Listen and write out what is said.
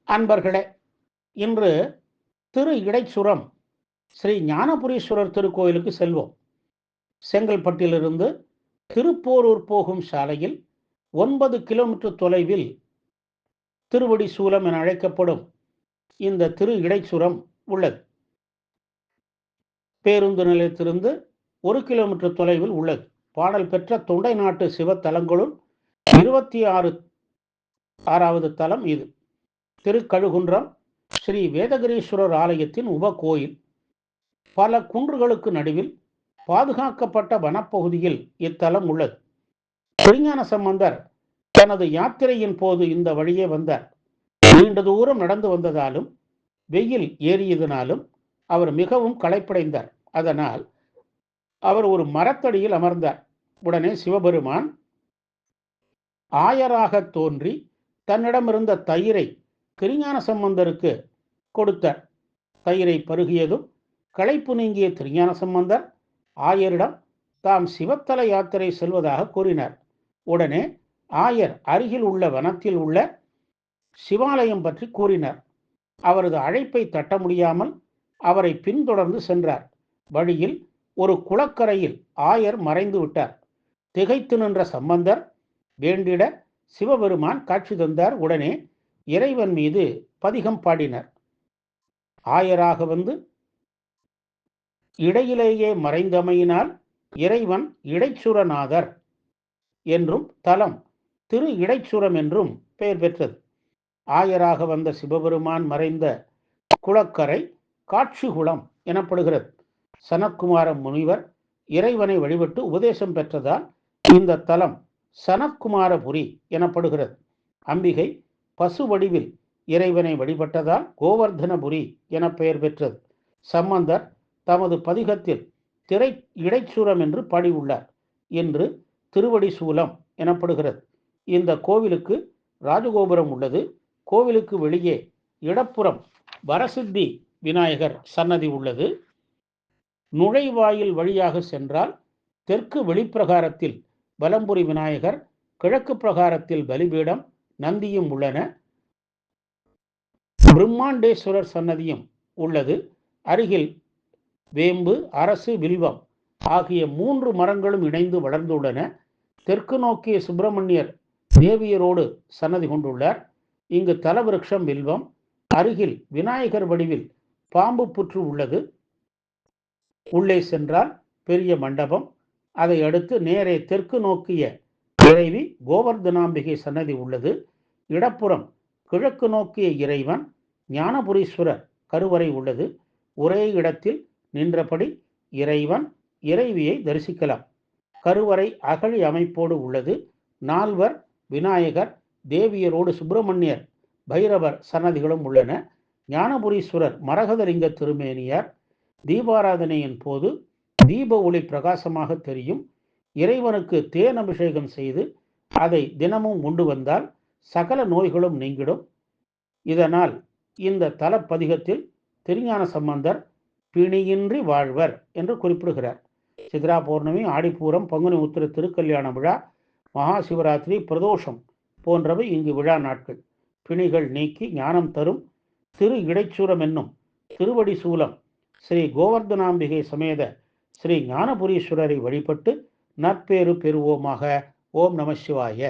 அன்பர்களே, இன்று திரு இடைச்சுரம் ஸ்ரீ ஞானபுரீஸ்வரர் திருக்கோயிலுக்கு செல்வோம். செங்கல்பட்டிலிருந்து திருப்போரூர் போகும் சாலையில் 9 கிலோமீட்டர் தொலைவில் திருவடி சூலம் என அழைக்கப்படும் இந்த திரு இடைச்சுரம் உள்ளது. பேருந்து நிலையத்திலிருந்து 1 கிலோமீட்டர் தொலைவில் உள்ளது. பாடல் பெற்ற தொண்டை நாட்டு சிவத்தலங்களுள் 26வது தலம் இது. திருக்கழுகுன்றம் ஸ்ரீ வேதகிரீஸ்வரர் ஆலயத்தின் உபகோயில். பல குன்றுகளுக்கு நடுவில் பாதுகாக்கப்பட்ட வனப்பகுதியில் இத்தலம் உள்ளது. திருஞான சம்பந்தர் தனது யாத்திரையின் போது இந்த வழியே வந்தார். நீண்ட தூரம் நடந்து வந்ததாலும் வெயில் ஏறியதனாலும் அவர் மிகவும் களைப்படைந்தார். அதனால் அவர் ஒரு மரத்தடியில் அமர்ந்தார். உடனே சிவபெருமான் ஆயராக தோன்றி தன்னிடமிருந்த தயிரை திருஞான சம்பந்தருக்கு கொடுத்தார். தயிரை பருகியதும் களைப்பு நீங்கிய திருஞான சம்பந்தர் ஆயரிடம் தாம் சிவத்தல யாத்திரை செல்வதாக கூறினார். உடனே ஆயர் அருகில் உள்ள வனத்தில் உள்ள சிவாலயம் பற்றி கூறினார். அவரது அழைப்பை தட்ட முடியாமல் அவரை பின்தொடர்ந்து சென்றார். வழியில் ஒரு குளக்கரையில் ஆயர் மறைந்து விட்டார். திகைத்து நின்ற சம்பந்தர் வேண்டிட சிவபெருமான் காட்சி தந்தார். உடனே இறைவன் மீது பதிகம் பாடினர். ஆயராக வந்து இடையிலேயே மறைந்தமையினால் இறைவன் இடைச்சுரநாதர் என்றும் தலம் திரு இடைச்சுரம் என்றும் பெயர் பெற்றது. ஆயராக வந்த சிவபெருமான் மறைந்த குளக்கரை காட்சிகுளம் எனப்படுகிறது. சனத்குமார முனிவர் இறைவனை வழிபட்டு உபதேசம் பெற்றதால் இந்த தலம் சனத்குமாரபுரி எனப்படுகிறது. அம்பிகை பசு வடிவில் இறைவனை வழிபட்டதால் கோவர்தனபுரி என பெயர் பெற்றது. சம்பந்தர் தமது பதிகத்தில் திரை இடைச்சுரம் என்று பாடியுள்ளார். என்று திருவடி சூலம் எனப்படுகிறது. இந்த கோவிலுக்கு ராஜகோபுரம் உள்ளது. கோவிலுக்கு வெளியே இடப்புறம் வரசித்தி விநாயகர் சன்னதி உள்ளது. நுழைவாயில் வழியாக சென்றால் தெற்கு வெளிப்பிரகாரத்தில் வலம்புரி விநாயகர், கிழக்கு பிரகாரத்தில் பலிபீடம், நந்தியும் உள்ளன. பிரம்மாண்டேஸ்வரர் சன்னதியும் உள்ளது. அருகில் வேம்பு, அரசு, வில்வம் ஆகிய 3 மரங்களும் இணைந்து வளர்ந்துள்ளன. தெற்கு நோக்கிய சுப்பிரமணியர் தேவியரோடு சன்னதி கொண்டுள்ளார். இங்கு தலவிருட்சம் வில்வம். அருகில் விநாயகர் வடிவில் பாம்பு புற்று உள்ளது. உள்ளே சென்றால் பெரிய மண்டபம். அதை அடுத்து நேரே தெற்கு நோக்கிய இறைவி கோவர்தனாம்பிகை சன்னதி உள்ளது. இடப்புறம் கிழக்கு நோக்கிய இறைவன் ஞானபுரீஸ்வரர் கருவறை உள்ளது. ஒரே இடத்தில் நின்றபடி இறைவன் இறைவியை தரிசிக்கலாம். கருவறை அகழி அமைப்போடு உள்ளது. 4 விநாயகர், தேவியரோடு சுப்பிரமணியர், பைரவர் சன்னதிகளும் உள்ளன. ஞானபுரீஸ்வரர் மரகதலிங்க திருமேனியார். தீபாராதனையின் போது தீப ஒளி பிரகாசமாக தெரியும். இறைவனுக்கு தேன் அபிஷேகம் செய்து அதை தினமும் உண்டு வந்தால் சகல நோய்களும் நீங்கிடும். இதனால் இந்த தலப்பதிகத்தில் திருஞான சம்பந்தர் பிணியின்றி வாழ்வர் என்று குறிப்பிடுகிறார். சித்ரா பௌர்ணமி, ஆடிப்பூரம், பங்குனி உத்திர திருக்கல்யாண விழா, மகா சிவராத்திரி, பிரதோஷம் போன்றவை இங்கு விழா நாட்கள். பிணிகள் நீக்கி ஞானம் தரும் திரு இடைச்சுரம் என்னும் திருவடி சூலம் ஸ்ரீ கோவர்தனாம்பிகை சமேத ஸ்ரீ ஞானபுரீஸ்வரரை வழிபட்டு நற்பேறு பெறுவோமாக. ஓம் நம சிவாய.